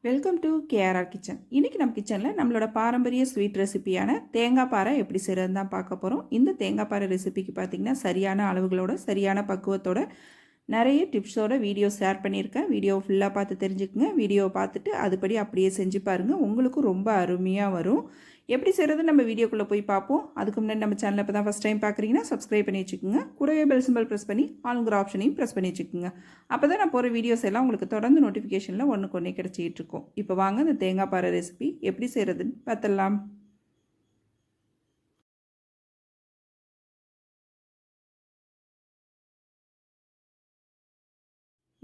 Welcome to KRR kitchen. இன்றைக்கி நம்ம கிச்சனில் நம்மளோட பாரம்பரிய ஸ்வீட் ரெசிபியான தேங்காய் பாறை எப்படி செய்கிறதுன்னு தான் பார்க்க போகிறோம். இந்த தேங்காய் பாறை ரெசிபிக்கு பார்த்திங்கன்னா சரியான அளவுகளோட சரியான பக்குவத்தோட நிறைய டிப்ஸோட வீடியோ ஷேர் பண்ணியிருக்கேன். வீடியோ ஃபுல்லாக பார்த்து தெரிஞ்சுக்குங்க. வீடியோவை பார்த்துட்டு அதுபடி அப்படியே செஞ்சு பாருங்கள், உங்களுக்கும் ரொம்ப அருமையாக வரும். எப்படி செய்கிறது நம்ம வீடியோக்குள்ளே போய் பார்ப்போம். அதுக்கு முன்னாடி நம்ம சேனலை இப்போ தான் ஃபஸ்ட் டைம் பார்க்குறீங்கன்னா சப்ஸ்கிரைப் பண்ணி வச்சுக்கோங்க. கூடவே பெல் சிம்பிள் ப்ரெஸ் பண்ணி ஆளுங்கிற ஆப்ஷனையும் ப்ரெஸ் பண்ணி வச்சுக்கோங்க. அப்போ தான் நான் போகிற வீடியோஸ் எல்லாம் உங்களுக்கு தொடர்ந்து நோட்டிஃபிகேஷனில் ஒன்றுக்கு ஒன்றே கிடச்சிட்டு இருக்கும். இப்போ வாங்க இந்த தேங்காய் பாறை ரெசிபி எப்படி செய்கிறதுன்னு பார்த்துடலாம்.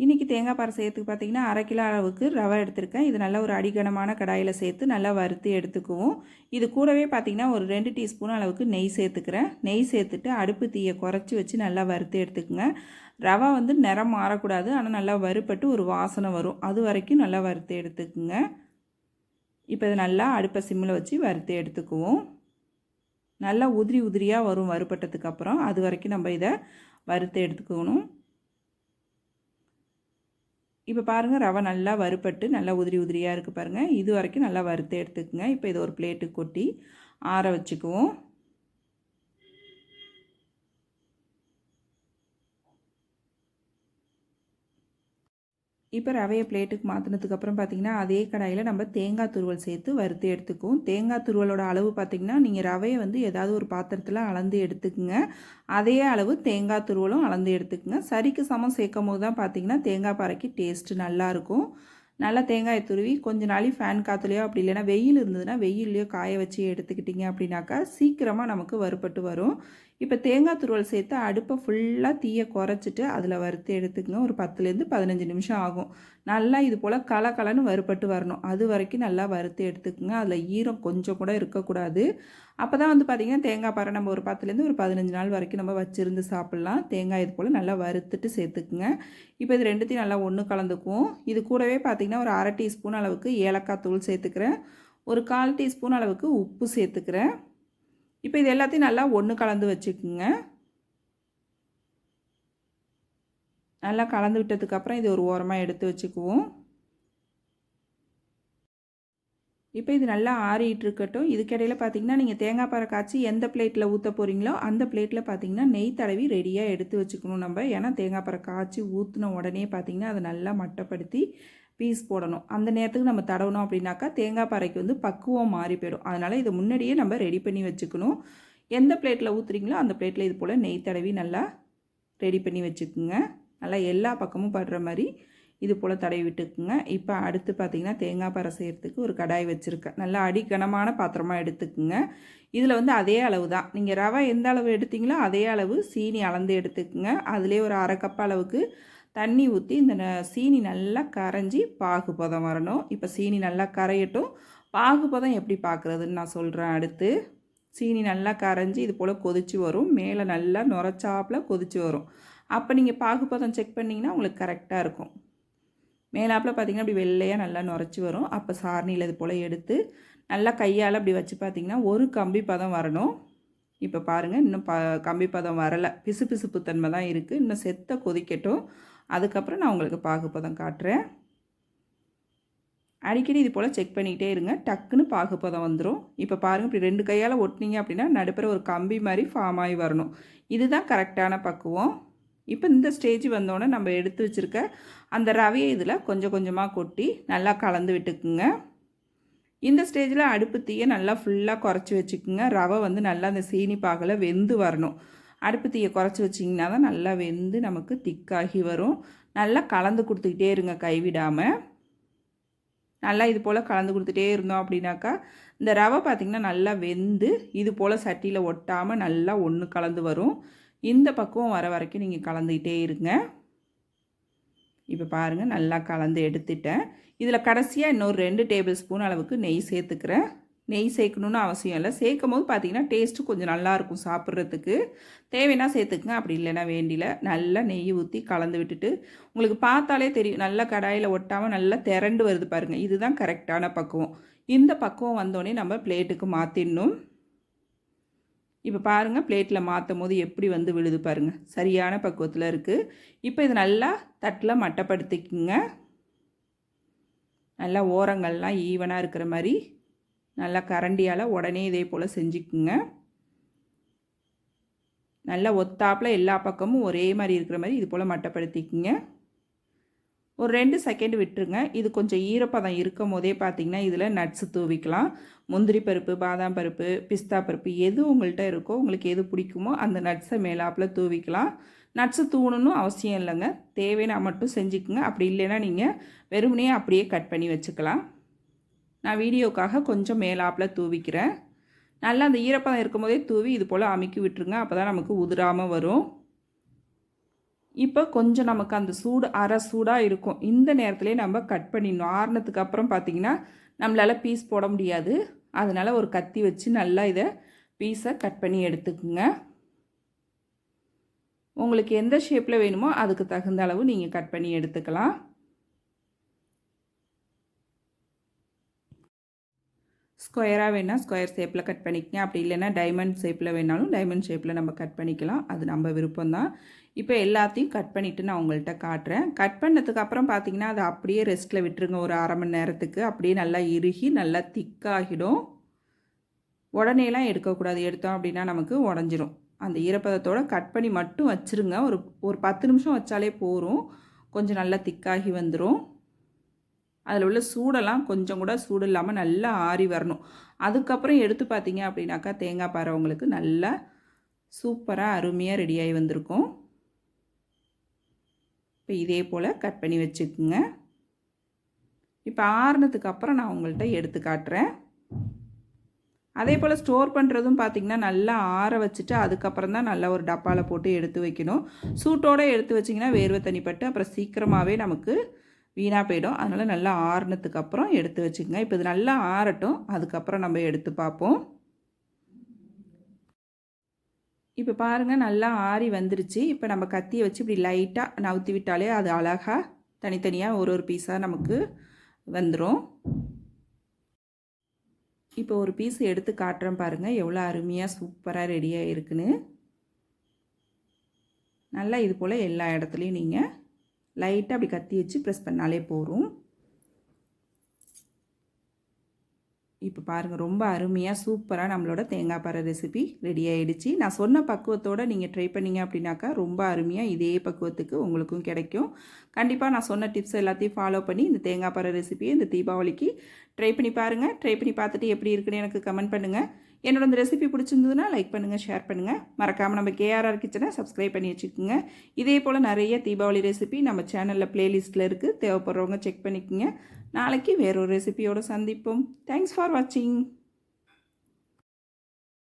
இன்றைக்கி தேங்காய் பாறை செய்யறதுக்கு பார்த்திங்கன்னா 1/2 கிலோ அளவுக்கு ரவை எடுத்திருக்கேன். இது நல்லா ஒரு அடிகனமான கடாயில் சேர்த்து நல்லா வறுத்து எடுத்துக்குவோம். இது கூடவே பார்த்திங்கன்னா ஒரு 2 டீஸ்பூன் அளவுக்கு நெய் சேர்த்துக்கிறேன். நெய் சேர்த்துட்டு அடுப்பு தீயை குறைச்சி வச்சு நல்லா வறுத்து எடுத்துக்குங்க. ரவை வந்து நிறம் மாறக்கூடாது, ஆனால் நல்லா வறுப்பட்டு ஒரு வாசனை வரும், அது வரைக்கும் நல்லா வறுத்து எடுத்துக்குங்க. இப்போ இதை நல்லா அடுப்பை சிம்மில் வச்சு வறுத்து எடுத்துக்குவோம். நல்லா உதிரி உதிரியாக வரும் வறுப்பட்டதுக்கப்புறம், அது வரைக்கும் நம்ம இதை வறுத்து எடுத்துக்கணும். இப்போ பாருங்கள், ரவை நல்லா வறுப்பட்டு நல்லா உதிரி உதிரியாக இருக்குது பாருங்கள். இது வரைக்கும் நல்லா வறுத்து எடுத்துக்கோங்க. இப்போ இதை ஒரு பிளேட்டுக்கு கொட்டி ஆற வச்சுக்குவோம். இப்போ ரவையை பிளேட்டுக்கு மாற்றினதுக்கப்புறம் பார்த்திங்கன்னா அதே கடாயில் நம்ம தேங்காய் துருவல் சேர்த்து வறுத்து எடுத்துக்குவோம். தேங்காய் துருவலோட அளவு பார்த்திங்கன்னா நீங்கள் ரவையை வந்து ஏதாவது ஒரு பாத்திரத்தில் அளந்து எடுத்துக்குங்க. அதே அளவு தேங்காய் துருவலும் அளந்து எடுத்துக்குங்க. சரிக்கு சமம் சேர்க்கும் போது தான் பார்த்திங்கன்னா தேங்காய் பாறைக்கு டேஸ்ட்டு நல்லாயிருக்கும். நல்லா தேங்காயை துருவி கொஞ்ச நாளைக்கு ஃபேன் காற்றுலையோ அப்படி இல்லைன்னா வெயில் இருந்ததுன்னா வெயில்லையோ காய வச்சு எடுத்துக்கிட்டிங்க அப்படின்னாக்கா சீக்கிரமாக நமக்கு வறுபட்டு வரும். இப்போ தேங்காய் துருவல் சேர்த்து அடுப்பை ஃபுல்லாக தீயை குறைச்சிட்டு அதில் வறுத்து எடுத்துக்கங்க. ஒரு 10லேருந்து 15 நிமிஷம் ஆகும். நல்லா இது போல் கலன்னு வறுபட்டு வரணும். அது வரைக்கும் நல்லா வறுத்து எடுத்துக்கோங்க. அதில் ஈரம் கொஞ்சம் கூட இருக்கக்கூடாது. அப்போ தான் வந்து பார்த்திங்கன்னா தேங்காய் பாறை நம்ம ஒரு 10லேருந்து ஒரு 15 நாள் வரைக்கும் நம்ம வச்சுருந்து சாப்பிட்லாம். தேங்காய் இது போல் நல்லா வறுத்துட்டு சேர்த்துக்குங்க. இப்போ இது ரெண்டுத்தையும் நல்லா ஒன்று கலந்துக்குவோம். இது கூடவே பார்த்திங்கன்னா ஒரு 1/2 டீஸ்பூன் அளவுக்கு ஏலக்காய் தூள் சேர்த்துக்கிறேன். ஒரு 1/4 டீஸ்பூன் அளவுக்கு உப்பு சேர்த்துக்கிறேன். இப்போ இது எல்லாத்தையும் நல்லா ஒன்று கலந்து வச்சுக்குங்க. நல்லா கலந்து விட்டதுக்கப்புறம் இது ஒரு ஓரமாக எடுத்து வச்சுக்குவோம். இப்போ இது நல்லா ஆறிட்டு இருக்கட்டும். இதுக்கிடையில் பார்த்திங்கன்னா நீங்கள் தேங்காய் பாறை காய்ச்சி எந்த பிளேட்டில் ஊற்ற போகிறீங்களோ அந்த பிளேட்டில் பார்த்திங்கன்னா நெய் தடவி ரெடியாக எடுத்து வச்சுக்கணும் நம்ம. ஏன்னா தேங்காய் பாறை காய்ச்சி ஊற்றின உடனே பார்த்திங்கன்னா அதை நல்லா மட்டப்படுத்தி பீஸ் போடணும். அந்த நேரத்துக்கு நம்ம தடவணும் அப்படின்னாக்கா தேங்காய் பாறைக்கு வந்து பக்குவம் மாறி போயிடும். அதனால் இதை முன்னாடியே நம்ம ரெடி பண்ணி வச்சுக்கணும். எந்த பிளேட்டில் ஊற்றுறீங்களோ அந்த பிளேட்டில் இது போல் நெய் தடவி நல்லா ரெடி பண்ணி வச்சுக்குங்க. நல்லா எல்லா பக்கமும் படுற மாதிரி இது போல் தடவி விட்டுக்குங்க. இப்போ அடுத்து பார்த்திங்கன்னா தேங்காய் பாறை செய்கிறதுக்கு ஒரு கடாய் வச்சுருக்கேன். நல்லா அடிக்கனமான பாத்திரமாக எடுத்துக்குங்க. இதில் வந்து அதே அளவு தான், நீங்கள் ரவை எந்த அளவு எடுத்தீங்களோ அதே அளவு சீனி அளந்து எடுத்துக்குங்க. அதிலே ஒரு 1/2 கப் அளவுக்கு தண்ணி ஊற்றி இந்த சீனி நல்லா கரைஞ்சி பாகுபதம் வரணும். இப்போ சீனி நல்லா கரையட்டும். பாகுபதம் எப்படி பார்க்குறதுன்னு நான் சொல்கிறேன். அடுத்து சீனி நல்லா கரைஞ்சி இது போல் கொதிச்சு வரும். மேலே நல்லா நுரைச்சாப்பில் கொதிச்சு வரும். அப்போ நீங்கள் பாகுபதம் செக் பண்ணிங்கன்னா உங்களுக்கு கரெக்டாக இருக்கும். மேலாப்பில் பார்த்திங்கன்னா அப்படி வெள்ளையாக நல்லா நுரைச்சி வரும். அப்போ சாரணியில் இது போல் எடுத்து நல்லா கையால் அப்படி வச்சு பார்த்திங்கன்னா ஒரு கம்பி பதம் வரணும். இப்போ பாருங்கள், இன்னும் கம்பி பதம் வரலை, பிசு பிசுப்பு தன்மை தான் இருக்குது. இன்னும் செத்த கொதிக்கட்டும். அதுக்கப்புறம் நான் உங்களுக்கு பாகுபதம் காட்டுறேன். அடிக்கடி இது போல் செக் பண்ணிக்கிட்டே இருங்க, டக்குன்னு பாகுபதம் வந்துடும். இப்போ பாருங்கள், இப்படி 2 கையால் ஒட்டினீங்க அப்படின்னா நடுப்புற ஒரு கம்பி மாதிரி ஃபார்ம் ஆகி வரணும். இதுதான் கரெக்டான பக்குவம். இப்போ இந்த ஸ்டேஜ் வந்தோடனே நம்ம எடுத்து வச்சுருக்க அந்த ரவையை இதில் கொஞ்சம் கொஞ்சமாக கொட்டி நல்லா கலந்து விட்டுக்குங்க. இந்த ஸ்டேஜில் அடுப்பு தீயை நல்லா ஃபுல்லாக குறைச்சி வச்சுக்குங்க. ரவை வந்து நல்லா அந்த சீனி பாகில் வெந்து வரணும். அடுப்பு தீயை குறைச்சி வச்சிங்கன்னா தான் நல்லா வெந்து நமக்கு திக்காகி வரும். நல்லா கலந்து கொடுத்துக்கிட்டே இருங்க கைவிடாமல். நல்லா இது போல் கலந்து கொடுத்துட்டே இருந்தோம் அப்படின்னாக்கா இந்த ரவை பார்த்திங்கன்னா நல்லா வெந்து இது போல் சட்டியில் ஒட்டாமல் நல்லா ஒன்று கலந்து வரும். இந்த பக்குவம் வர வரைக்கும் நீங்கள் கலந்துக்கிட்டே இருங்க. இப்போ பாருங்கள், நல்லா கலந்து எடுத்துட்டேன். இதில் கடைசியாக இன்னொரு 2 டேபிள் ஸ்பூன் அளவுக்கு நெய் சேர்த்துக்கிறேன். நெய் சேர்க்கணுன்னு அவசியம் இல்லை. சேர்க்கும் போது பார்த்திங்கன்னா டேஸ்ட்டு கொஞ்சம் நல்லாயிருக்கும் சாப்பிட்றதுக்கு. தேவைன்னா சேர்த்துக்குங்க, அப்படி இல்லைன்னா வேண்டியில். நல்லா நெய் ஊற்றி கலந்து விட்டுட்டு உங்களுக்கு பார்த்தாலே தெரியும், நல்லா கடாயில் ஒட்டாமல் நல்லா திரண்டு வருது பாருங்கள். இதுதான் கரெக்டான பக்குவம். இந்த பக்குவம் வந்தோடனே நம்ம பிளேட்டுக்கு மாற்றிடணும். இப்போ பாருங்கள், பிளேட்டில் மாற்றும் போது எப்படி வந்து விழுது பாருங்கள். சரியான பக்குவத்தில் இருக்குது. இப்போ இது நல்லா தட்டில் மட்டப்படுத்திக்குங்க. நல்லா ஓரங்கள்லாம் ஈவனாக இருக்கிற மாதிரி நல்லா கரண்டியால் உடனே இதே போல் செஞ்சுக்குங்க. நல்லா ஒத்தாப்பில் எல்லா பக்கமும் ஒரே மாதிரி இருக்கிற மாதிரி இது போல் மட்டப்படுத்திக்குங்க. ஒரு 2 செகண்ட் விட்டுருங்க. இது கொஞ்சம் ஈரப்பதம் இருக்கும் போதே பார்த்திங்கன்னா இதில் நட்ஸு தூவிக்கலாம். முந்திரி பருப்பு, பாதாம் பருப்பு, பிஸ்தா பருப்பு எது உங்கள்கிட்ட இருக்கோ, உங்களுக்கு எது பிடிக்குமோ அந்த நட்ஸை மேலாப்பில் தூவிக்கலாம். நட்ஸு தூவணும்னு அவசியம் இல்லைங்க. தேவைன்னா மட்டும் செஞ்சுக்குங்க. அப்படி இல்லைன்னா நீங்கள் வெறுமனே அப்படியே கட் பண்ணி வச்சுக்கலாம். நான் வீடியோக்காக கொஞ்சம் மேலாப்பில் தூவிக்கிறேன். நல்லா அந்த ஈரப்பதம் இருக்கும் போதே தூவி இது போல் அமுக்கி விட்டுருங்க. அப்போ தான் நமக்கு உதிராமல் வரும். இப்போ கொஞ்சம் நமக்கு அந்த சூடு அரை சூடாக இருக்கும். இந்த நேரத்துலேயே நம்ம கட் பண்ணிடணும். ஆறுனதுக்கு அப்புறம் பார்த்திங்கன்னா நம்மளால் பீஸ் போட முடியாது. அதனால் ஒரு கத்தி வச்சு நல்லா இதை பீஸை கட் பண்ணி எடுத்துக்குங்க. உங்களுக்கு எந்த ஷேப்பில் வேணுமோ அதுக்கு தகுந்த அளவு நீங்கள் கட் பண்ணி எடுத்துக்கலாம். ஸ்கொயராக வேணால் ஸ்கொயர் ஷேப்பில் கட் பண்ணிக்கங்க. அப்படி இல்லைன்னா டைமண்ட் ஷேப்பில் வேணாலும் டைமண்ட் ஷேப்பில் நம்ம கட் பண்ணிக்கலாம். அது நம்ம விருப்பம்தான். இப்போ எல்லாத்தையும் கட் பண்ணிவிட்டு நான் உங்கள்கிட்ட காட்டுறேன். கட் பண்ணதுக்கு அப்புறம் பார்த்திங்கன்னா அதை அப்படியே ரெஸ்ட்டில் விட்டுருங்க ஒரு அரை மணி நேரத்துக்கு. அப்படியே நல்லா இறுகி நல்லா திக்காகிடும். உடனேலாம் எடுக்கக்கூடாது. எடுத்தோம் அப்படின்னா நமக்கு உடஞ்சிரும். அந்த ஈரப்பதத்தோடு கட் பண்ணி மட்டும் வச்சுருங்க. ஒரு 10 நிமிஷம் வச்சாலே போதும். கொஞ்சம் நல்லா திக்காகி வந்துடும். அதில் உள்ள சூடெல்லாம் கொஞ்சம் கூட சூடு இல்லாமல் நல்லா ஆறி வரணும். அதுக்கப்புறம் எடுத்து பார்த்தீங்க அப்படின்னாக்கா தேங்காய் பாறை உங்களுக்கு நல்லா சூப்பராக அருமையாக ரெடியாகி வந்திருக்கும். இப்போ இதே போல் கட் பண்ணி வச்சுக்குங்க. இப்போ ஆறுனதுக்கு அப்புறம் நான் உங்கள்கிட்ட எடுத்து காட்டுறேன். அதே போல் ஸ்டோர் பண்ணுறதும் பார்த்திங்கன்னா நல்லா ஆற வச்சுட்டு அதுக்கப்புறம் தான் நல்லா ஒரு டப்பாவில் போட்டு எடுத்து வைக்கணும். சூட்டோடு எடுத்து வச்சிங்கன்னா வேர்வை தண்ணிப்பட்டு அப்புறம் சீக்கிரமாகவே நமக்கு வீணாக போயிடும். அதனால் நல்லா ஆறுனதுக்கு அப்புறம் எடுத்து வச்சுக்கோங்க. இப்போ இது நல்லா ஆறட்டும். அதுக்கப்புறம் நம்ம எடுத்து பார்ப்போம். இப்போ பாருங்கள் நல்லா ஆறி வந்துருச்சு. இப்போ நம்ம கத்தியை வச்சு இப்படி லைட்டாக நவுத்தி விட்டாலே அது அழகாக தனித்தனியாக ஒரு பீஸாக நமக்கு வந்துடும். இப்போ ஒரு பீஸ் எடுத்து காட்டுறேன் பாருங்கள் எவ்வளோ அருமையாக சூப்பராக ரெடியாக இருக்குன்னு. நல்லா இது போல் எல்லா இடத்துலையும் நீங்கள் லைட்டாக அப்படி கத்தி வச்சு ப்ரெஸ் பண்ணாலே போதும். இப்போ பாருங்கள் ரொம்ப அருமையாக சூப்பராக நம்மளோட தேங்காய் பாறை ரெசிபி ரெடி ஆகிடுச்சு. நான் சொன்ன பக்குவத்தோடு நீங்கள் ட்ரை பண்ணிங்க அப்படின்னாக்கா ரொம்ப அருமையாக இதே பக்குவத்துக்கு உங்களுக்கும் கிடைக்கும். கண்டிப்பாக நான் சொன்ன டிப்ஸ் எல்லாத்தையும் ஃபாலோ பண்ணி இந்த தேங்காய் பாறை ரெசிபியை இந்த தீபாவளிக்கு ட்ரை பண்ணி பாருங்கள். ட்ரை பண்ணி பார்த்துட்டு எப்படி இருக்குன்னு எனக்கு கமெண்ட் பண்ணுங்கள். என்னோட இந்த ரெசிபி பிடிச்சிருந்ததுன்னா லைக் பண்ணுங்கள், ஷேர் பண்ணுங்கள். மறக்காமல் நம்ம கேஆர்ஆர் கிச்சனை சப்ஸ்கிரைப் பண்ணி வச்சுக்கோங்க. இதே போல் நிறைய தீபாவளி ரெசிபி நம்ம சேனலில் ப்ளேலிஸ்ட்டில் இருக்குது. தேவைப்படுறவங்க செக் பண்ணிக்கோங்க. நாளைக்கு வேறொரு ரெசிபியோடு சந்திப்போம். தேங்க்ஸ் ஃபார் வாட்சிங்.